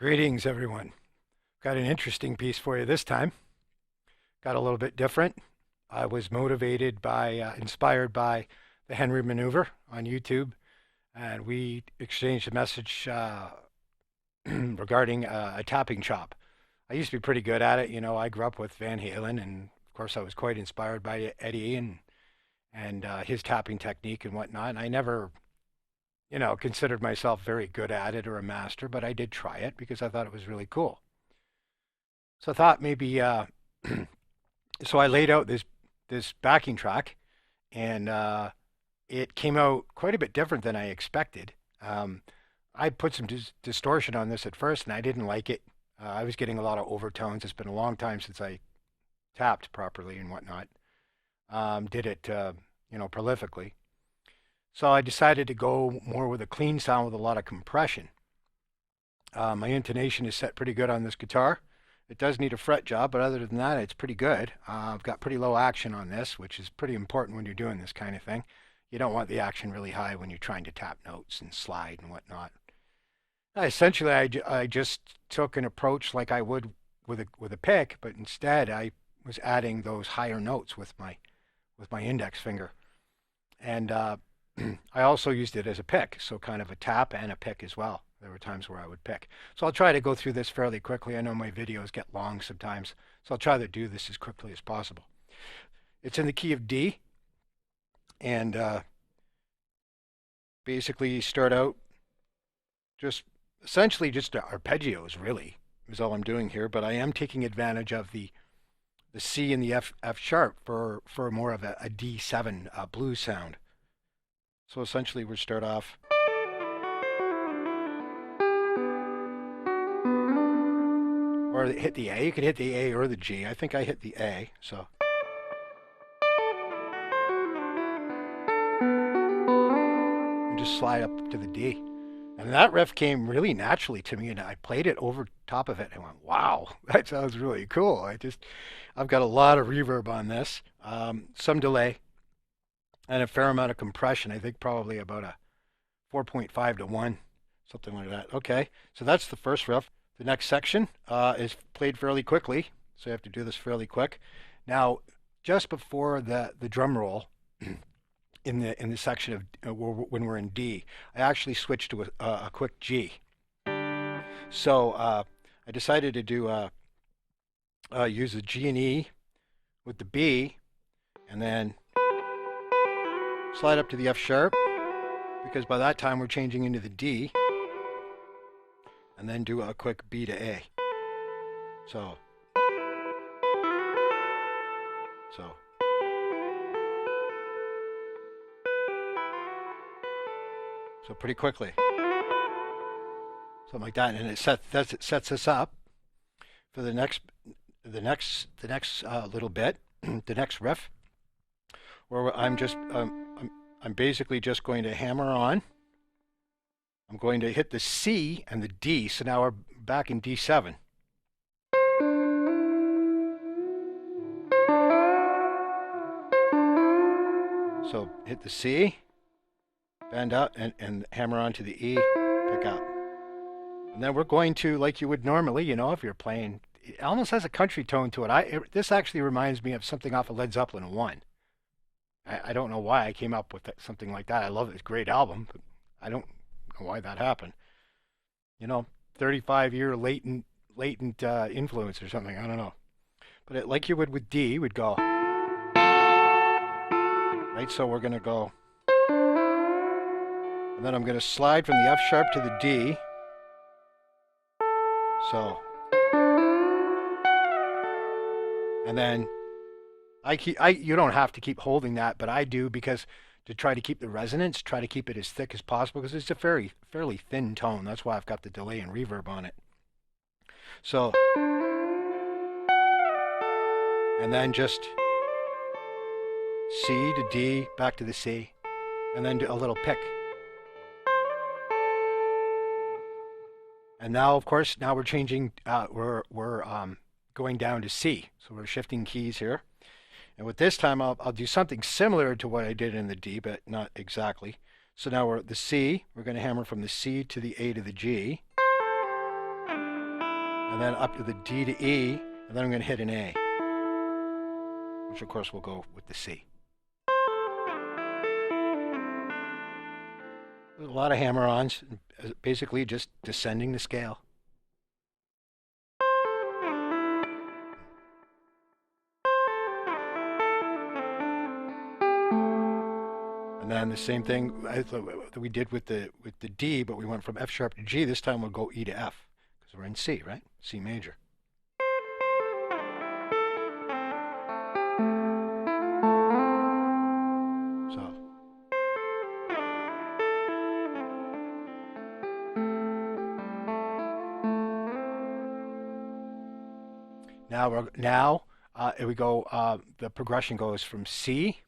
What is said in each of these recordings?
Greetings, everyone. Got an interesting piece for you this time. Got a little bit different. I was motivated by, inspired by the Henry Maneuver on YouTube, and we exchanged a message regarding a tapping chop. I used to be pretty good at it. I grew up with Van Halen, and of course, I was quite inspired by Eddie and his tapping technique and whatnot. And I never, considered myself very good at it or a master, but I did try it because I thought it was really cool. So I thought maybe, so I laid out this backing track, and it came out quite a bit different than I expected. I put some distortion on this at first, and I didn't like it. I was getting a lot of overtones. It's been a long time since I tapped properly and whatnot. Did it, prolifically. So I decided to go more with a clean sound with a lot of compression. My intonation is set pretty good on this guitar. It does need a fret job, but other than that, it's pretty good. I've got pretty low action on this, which is pretty important when you're doing this kind of thing. You don't want the action really high when you're trying to tap notes and slide and whatnot. Essentially, I just took an approach like I would with a pick, but instead I was adding those higher notes with my index finger, and I also used it as a pick, so kind of a tap and a pick as well. There were times where I would pick. So I'll try to go through this fairly quickly. I know my videos get long sometimes, so I'll try to do this as quickly as possible. It's in the key of D, and basically you start out just essentially just arpeggios, really, is all I'm doing here, but I am taking advantage of the C and the F sharp for more of a D7 blues sound. So essentially we start off. Or hit the A. You could hit the A or the G. I think I hit the A, so. And just slide up to the D. And that riff came really naturally to me, and I played it over top of it and went, wow, that sounds really cool. I've got a lot of reverb on this, some delay, and a fair amount of compression. I think probably about a 4.5 to 1, something like that. Okay, so that's the first riff. The next section is played fairly quickly, so you have to do this fairly quick. Now, just before the drum roll, in the section of when we're in D, I actually switched to a quick G. So I decided to do use the G and E with the B, and then slide up to the F sharp, because by that time we're changing into the D, and then do a quick B to A. So pretty quickly, something like that, and it sets us up for the next little bit, the next riff, where I'm basically just going to hammer on. I'm going to hit the C and the D, so now we're back in D7. So hit the C, bend up, and hammer on to the E, pick up. And then we're going to, like you would normally, if you're playing, it almost has a country tone to it. This actually reminds me of something off of Led Zeppelin 1. I don't know why I came up with something like that. I love it. It's a great album, but I don't know why that happened. 35-year latent influence or something. I don't know. But like you would with D, would go. Right, so we're going to go. And then I'm going to slide from the F sharp to the D. So. And then you don't have to keep holding that, but I do, because to try to keep the resonance, try to keep it as thick as possible, because it's a fairly thin tone. That's why I've got the delay and reverb on it. So, and then just C to D, back to the C, and then do a little pick. And now, of course, we're changing. We're going down to C. So we're shifting keys here. And with this time, I'll do something similar to what I did in the D, but not exactly. So now we're at the C. We're going to hammer from the C to the A to the G. and then up to the D to E, and then I'm going to hit an A, which of course will go with the C. There's a lot of hammer-ons, basically just descending the scale. And then the same thing that we did with the D, but we went from F sharp to G. This time we'll go E to F because we're in C, right? C major. So we go. The progression goes from C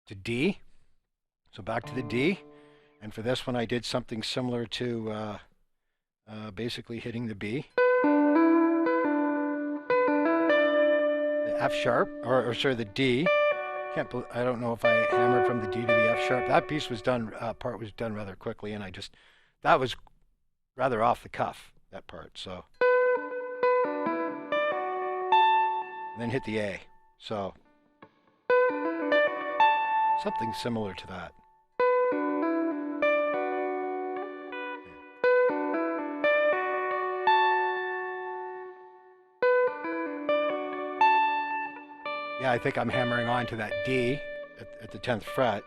to D. So back to the D, and for this one I did something similar to basically hitting the B, the F sharp, or sorry, the D. I don't know if I hammered from the D to the F sharp. That piece was done. Part was done rather quickly, and that was rather off the cuff, that part. So and then hit the A. So something similar to that. Yeah, I think I'm hammering on to that D at the 10th fret,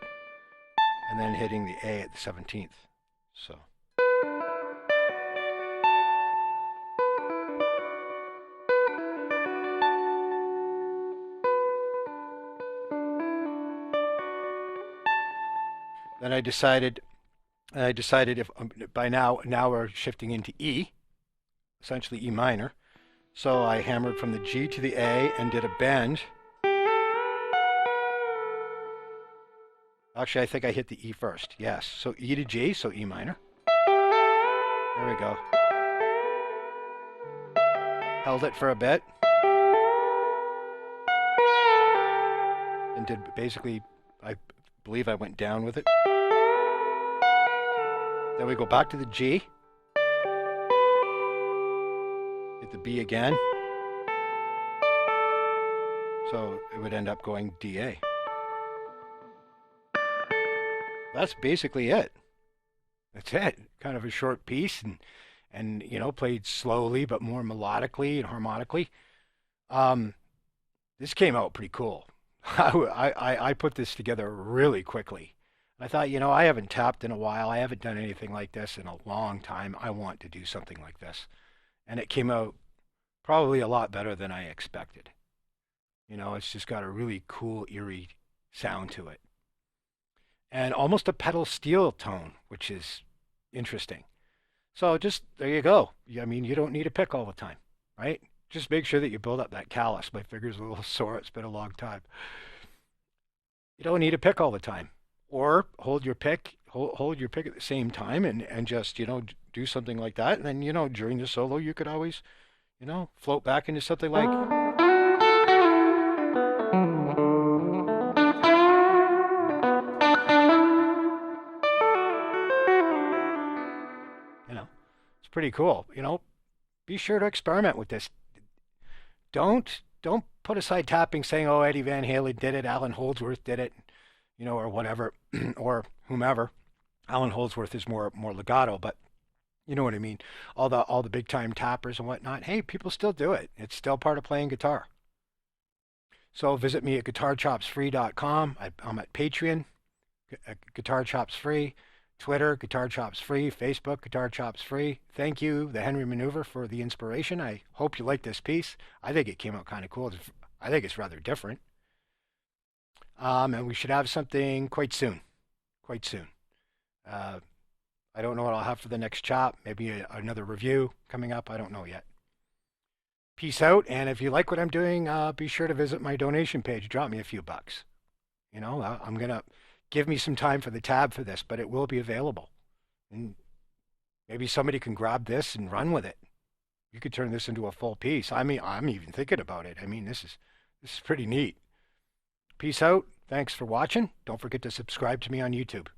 and then hitting the A at the 17th. So. Then I decided if by now we're shifting into E, essentially E minor. So I hammered from the G to the A and did a bend. Actually, I think I hit the E first. Yes. So E to G, so E minor. There we go. Held it for a bit. And did basically, I believe I went down with it. Then we go back to the G. Hit the B again. So it would end up going DA. That's basically it. That's it. Kind of a short piece, and you know, played slowly but more melodically and harmonically. This came out pretty cool. I put this together really quickly. I thought, you know, I haven't tapped in a while. I haven't done anything like this in a long time. I want to do something like this. And it came out probably a lot better than I expected. You know, it's just got a really cool, eerie sound to it. And almost a pedal steel tone, which is interesting. So just, there you go. I mean, you don't need a pick all the time, right? Just make sure that you build up that callus. My finger's a little sore. It's been a long time. You don't need a pick all the time. Or hold your pick at the same time and just, you know, do something like that. And then, you know, during the solo, you could always, you know, float back into something like... pretty cool. You know, be sure to experiment with this. Don't put aside tapping saying, oh, Eddie Van Halen did it, Alan Holdsworth did it, you know, or whatever, or whomever. Alan Holdsworth is more legato, but you know what I mean. All the big time tappers and whatnot. Hey, people still do it. It's still part of playing guitar. So visit me at guitarchopsfree.com. I'm at Patreon, Guitar Chops Free. Twitter, Guitar Chops Free. Facebook, Guitar Chops Free. Thank you, the Henry Maneuver, for the inspiration. I hope you like this piece. I think it came out kind of cool. I think it's rather different. And we should have something quite soon. Quite soon. I don't know what I'll have for the next chop. Maybe another review coming up. I don't know yet. Peace out. And if you like what I'm doing, be sure to visit my donation page. Drop me a few bucks. You know, I'm going to... Give me some time for the tab for this, but it will be available. And maybe somebody can grab this and run with it. You could turn this into a full piece. I mean, I'm even thinking about it. I mean, this is pretty neat. Peace out. Thanks for watching. Don't forget to subscribe to me on YouTube.